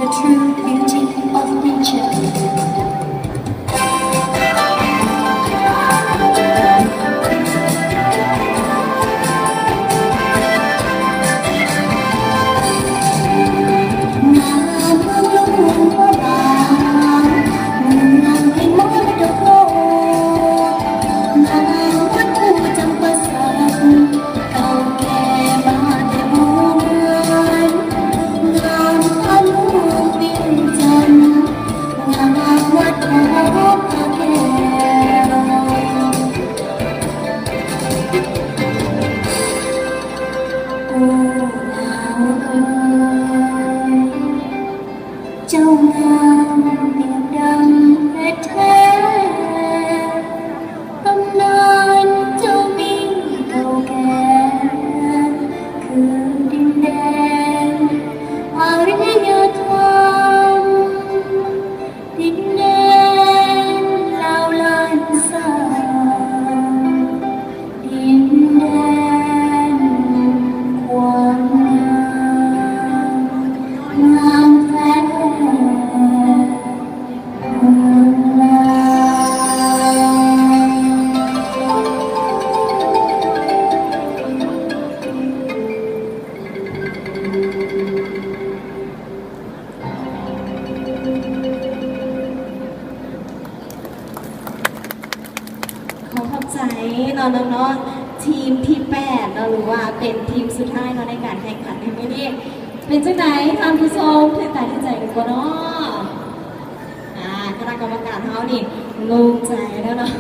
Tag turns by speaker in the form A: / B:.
A: the true beauty of nature.เจ้างามเปี่ยมดังเพชรแท้ตำนานเจ้ามิ่งเก่าแก่คือดินแดนอารยธรรมดินแดนลาวล้านสางดินแดนความงามแท้ขอขอบใจเนาะน้องๆทีมที่8เนาะหรือว่าเป็นทีมสุดท้ายเนาะในการแข่งขันในมื้อนี้เป็นจังไหนท่านผู้ชมที่ตัดสินใจกันบ่เนาะคณะกรรมการเฮานี่โล่งใจแล้วเนาะ